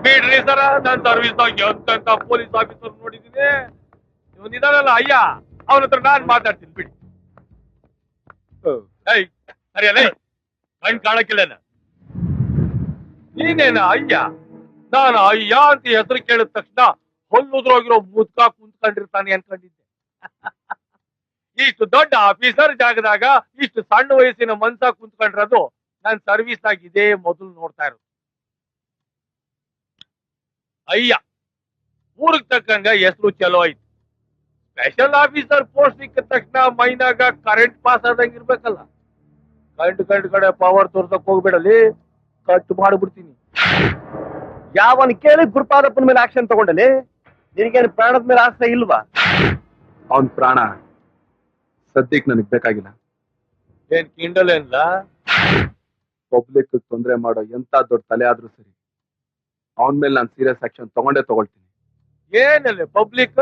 ಬಿಡ್ರಿ ಸರ ನಾನ್ ಸರ್ವಿಸ್ ಎಂತ police officer ನೋಡಿದೀನಿ. ಇವನಿದಾನಲ್ಲ ಅಯ್ಯ, ಅವನ ಹತ್ರ ನಾನ್ ಮಾತಾಡ್ತೀನಿ ಬಿಡಿ. ಸರಿಯಲ್ಲ, ಕಣ್ ಕಾಣಕ್ಕಿಲ್ಲ. ನೀನೇನ ಅಯ್ಯ? ನಾನು ಅಯ್ಯ ಅಂತ ಹೆಸರು ಕೇಳಿದ ತಕ್ಷಣ ಹೊಲ್ಲುದ್ರೋಗಿರೋ ಮುದ್ಕ ಕುಂತ್ಕೊಂಡಿರ್ತಾನೆ ಅನ್ಕೊಂಡಿದ್ದೆ. ಇಷ್ಟು ದೊಡ್ಡ ಆಫೀಸರ್ ಜಾಗದಾಗ ಇಷ್ಟು ಸಣ್ಣ ವಯಸ್ಸಿನ ಮನ್ಸ ಕುಂತ್ಕೊಂಡಿರೋದು ನಾನ್ ಸರ್ವಿಸ್ ಆಗಿ ಇದೇ ಮೊದಲು ನೋಡ್ತಾ ಇರೋದು. ಅಯ್ಯ ಊರಿಗೆ ತಕ್ಕಂಗ ಹೆಸರು ಚಲೋ ಐತಿ. ಸ್ಪೆಷಲ್ ಆಫೀಸರ್ ಪೋಸ್ಟ್ ಸಿಕ್ಕ ತಕ್ಷಣ ಮೈನಾಗ ಕರೆಂಟ್ ಪಾಸ್ ಆದಂಗ ಇರ್ಬೇಕಲ್ಲ. ಕಂಡು ಕಡೆ ಪವರ್ ತೋರ್ಸಕ್ ಹೋಗ್ಬೇಡಲ್ಲಿ, ಕಟ್ ಮಾಡ್ಬಿಡ್ತೀನಿ. ಯಾವನ್ ಕೇಳಿ ಗುರುಪಾದಪ್ಪನ ಮೇಲೆ ಆಕ್ಷನ್ ತಗೊಂಡಲ್ಲಿ? ನಿನಗೇನು ಪ್ರಾಣದ ಮೇಲೆ ಆಸೆ ಇಲ್ವಾ? ಅವನ್ ಪ್ರಾಣ ಸದ್ಯಕ್ಕೆ ನನಗ್ ಬೇಕಾಗಿಲ್ಲ. ಏನ್ ಕಿಂಡಲ್ ಏನ್ಲ? ಪಬ್ಲಿಕ್ ತೊಂದರೆ ಮಾಡೋ ಎಂತ ದೊಡ್ಡ ತಲೆ ಆದ್ರೂ ಸರಿ, ಅವನ್ ಮೇಲೆ ನಾನು ಸೀರಿಯಸ್ ಆಕ್ಷನ್ ತಗೊಳ್ತೀನಿ. ಏನಲ್ಲ ಪಬ್ಲಿಕ್?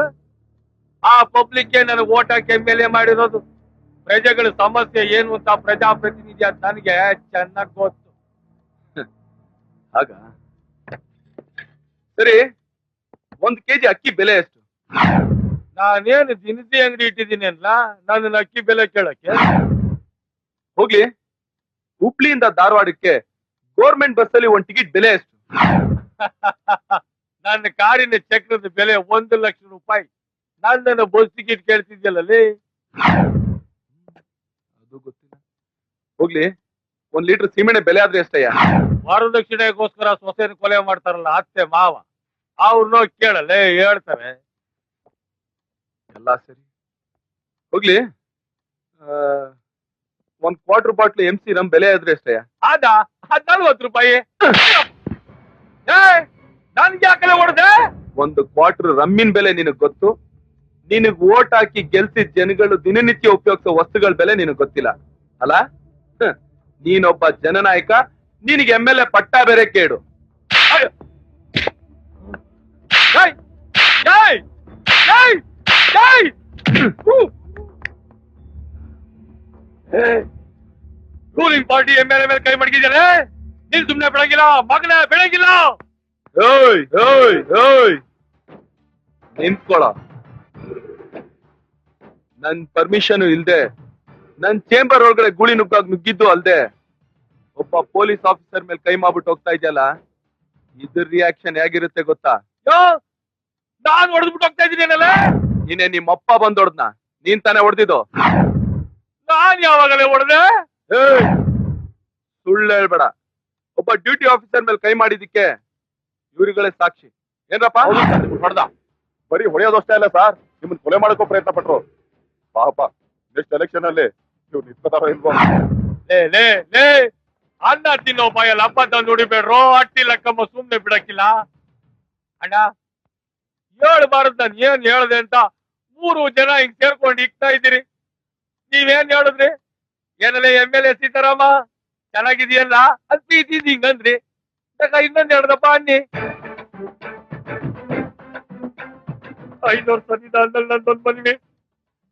ಆ ಪಬ್ಲಿಕ್ ನನಗೆ ಓಟ್ ಹಾಕಿ MLA ಮಾಡಿರೋದು. ಪ್ರಜೆಗಳ ಸಮಸ್ಯೆ ಏನು ಅಂತ ಪ್ರಜಾಪ್ರತಿನಿಧಿ ಅಂತ ನನಗೆ ಚೆನ್ನಾಗಿ ಗೊತ್ತು. ಆಗ ಸರಿ, 1 kg ಅಕ್ಕಿ ಬೆಲೆ ಎಷ್ಟು? ನಾನೇನು ದಿನಸಿ ಅಂಗಡಿ ಇಟ್ಟಿದ್ದೀನಿ ಅಲ್ಲ, ನನ್ನ ಅಕ್ಕಿ ಬೆಲೆ ಕೇಳಕ್ಕೆ? ಹೋಗ್ಲಿ, ಹುಬ್ಳಿಯಿಂದ ಧಾರವಾಡಕ್ಕೆ ಗೌರ್ಮೆಂಟ್ ಬಸ್ ಅಲ್ಲಿ 1 ಟಿಕೆಟ್ ಬೆಲೆ ಎಷ್ಟು? ನನ್ನ ಕಾರಿನ ಚಕ್ರದ ಬೆಲೆ 1 ಲಕ್ಷ ರೂಪಾಯಿ. ನನ್ನ ಬಸ್ ಟಿಕೆಟ್ ಕೇಳ್ತಿದ್ಯಲ್ಲೇ? ಅದು ಗೊತ್ತಿಲ್ಲ. ಹೋಗ್ಲಿ, 1 ಲೀಟರ್ ಸೀಮೆಣ್ಣೆ ಬೆಲೆ ಆದ್ರೆ ಎಷ್ಟಯ್ಯ? ವರದಕ್ಷಿಣೆಗೋಸ್ಕರ ಸೊಸೆನ ಕೊಲೆ ಮಾಡ್ತಾರಲ್ಲ ಅತ್ತೆ ಮಾವ, ಅವ್ರನ್ನ ಕೇಳಲ್ಲ, ಹೇಳ್ತಾರೆ. ಎಲ್ಲ ಸರಿ. ಹೋಗ್ಲಿ, 1 ಕ್ವಾರ್ಟರ್ ಬಾಟ್ಲು MC ರಮ್ ಬೆಲೆ ಆದ್ರೆ ಎಷ್ಟಯ್ಯ? ಅದ 40 ರೂಪಾಯಿ. ನನ್ಗೆ ಯಾಕಲೆ ಹೊಡೆದೆ? 1 ಕ್ವಾರ್ಟರ್ ರಮ್ಮಿನ ಬೆಲೆ ನಿನಗ್ ಗೊತ್ತು? ನಿನಗ್ ಓಟ್ ಹಾಕಿ ಗೆಲ್ಸಿದ ಜನಗಳು ದಿನನಿತ್ಯ ಉಪಯೋಗಿಸೋ ವಸ್ತುಗಳ ಬೆಲೆ ನಿನಗ್ ಗೊತ್ತಿಲ್ಲ ಅಲ್ಲ? ನೀನೊಬ್ಬ ಜನನಾಯಕ, ನಿನಗೆ MLA ಪಟ್ಟ ಬೇರೆ ಕೇಡು. ರೂಲಿಂಗ್ ಪಾರ್ಟಿ MLA ಮೇಲೆ ಕೈ ಮಡಗಿದ್ದಾರೆ. ನೀನ್ ಸುಮ್ನೆ ಬೆಳಗಿಲ್ಲ ಮಗನ, ಬೆಳಗಿಲ್ಲ. ನಿಂತ್ಕೊಳ. ನನ್ ಪರ್ಮಿಷನ್ ಇಲ್ದೆ ನನ್ ಚೇಂಬರ್ ಒಳಗಡೆ ಗುಳಿ ನುಗ್ಗಿದ್ದು ಅಲ್ದೆ ಒಬ್ಬ ಪೊಲೀಸ್ ಆಫೀಸರ್ ಮೇಲೆ ಕೈ ಮಾಡ್ಬಿಟ್ಟು ಹೋಗ್ತಾ ಇದೆಯಲ್ಲ, ಇದ್ರ ರಿಯಾಕ್ಷನ್ ಹೇಗಿರುತ್ತೆ ಗೊತ್ತಾ? ನಾನ್ ಹೊಡೆದ್ಬಿಟ್ಟು ಹೋಗ್ತಾ ಇದ್ದೀನಲ್ಲ. ನೀನೆ ನಿಮ್ಮಪ್ಪ ಬಂದ್ ಹೊಡ್ದ್ನ? ನೀನ್ ತಾನೇ ಹೊಡೆದಿದ್ದು? ನಾನ್ ಯಾವಾಗಲೇ ಹೊಡೆದೆ? ಸುಳ್ಳು ಹೇಳ್ಬೇಡ. ಒಬ್ಬ ಡ್ಯೂಟಿ ಆಫೀಸರ್ ಮೇಲೆ ಕೈ ಮಾಡಿದಿಕ್ಕೆ ಇವ್ರುಗಳೇ ಸಾಕ್ಷಿ. ಏನ್ರಪ್ಪ ಹೊಡೆದ? ಬರೀ ಹೊಡೆಯೋದಷ್ಟೇ ಅಲ್ಲ ಸರ್, ನಿಮ್ಮನ್ನ ಕೊಲೆ ಮಾಡಕ್ಕೂ ಪ್ರಯತ್ನ ಪಟ್ರು. ಪಾಪ ನೆಕ್ಸ್ಟ್ ಎಲೆಕ್ಷನ್ ಅಲ್ಲಿ ನೀವು ನಿಂತ್ಕೋತಾರೋ ಇಲ್ವೋ? ಲೇ ಅನ್ನ ತಿನ್ನೋ ಬಾಯಲ್ಲಿ ಹಬ್ಬ ತಂದು ನುಡಿಬೇಡ್ರೋ. ಅಟ್ಟಿ ಲಕ್ಕಮ್ಮ ಸುಮ್ನೆ ಬಿಡಕ್ಕಿಲ್ಲ ಅಣ್ಣ. ಹೇಳ್ಬಾರದ್ ನಾನು ಏನ್ ಹೇಳ್ದೆ ಅಂತ 3 ಜನ ಹಿಂಗ್ ಸೇರ್ಕೊಂಡು ಇಕ್ತಾ ಇದ್ದೀರಿ. ನೀವೇನ್ ಹೇಳಿದ್ರಿ? ಏನಲ್ಲ MLA ಸೀತಾರಾಮ ಚೆನ್ನಾಗಿದೆಯಲ್ಲ ಅಂತ ಹಿಂಗಂದ್ರಿ. ಇನ್ನೊಂದ್ ಹೇಳ್ದಪ್ಪ ಅನ್ನಿ. 5 ವರ್ಷ ಅಂದಲ್ಲಿ ನಂದೊಂದ್ ಮದ್ವಿ.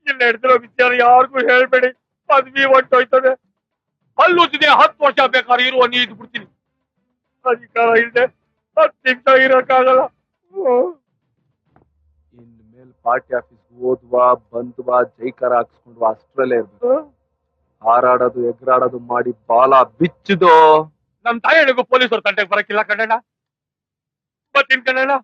ಇಲ್ಲಿ ನಡೆದಿರೋ ವಿಚಾರ ಯಾರಿಗೂ ಹೇಳ್ಬೇಡಿ. ಮದ್ವಿ ಹೊಂಟೋಯ್ತದೆ. ಅಲ್ಲೂತಿದೆ 10 ವರ್ಷ ಬೇಕಾದ್ರೆ ಇರುವ ನೀ ಇದ್ ಬಿಡ್ತೀನಿ. ಅಧಿಕಾರ ಇಲ್ಲದೆ 10 ನಿಮಿಷ ಇರೋಕ್ಕಾಗಲ್ಲ. ಇನ್ಮೇಲೆ ಪಾರ್ಟಿ ಆಫೀಸ್ ಹೋದ್ವಾ ಬಂದ್ವಾ ಜೈಕಾರ ಹಾಕ್ಸ್ಕೊಂಡ್ವಾ ಅಷ್ಟ್ರಲ್ಲೇ ಇರ್ಬೇಕು. ಹಾರಾಡೋದು ಎಗರಾಡೋದು ಮಾಡಿ ಬಾಲ ಬಿಚ್ಚದು. ನಮ್ ತಾಯಿಗೂ ಪೊಲೀಸರು ತಂಟೆಗೆ ಬರಕ್ಕಿಲ್ಲ ಕಣ್ಣಣ್ಣ. ಬರ್ತೀನಿ ಕಣ್ಣಣ್ಣ.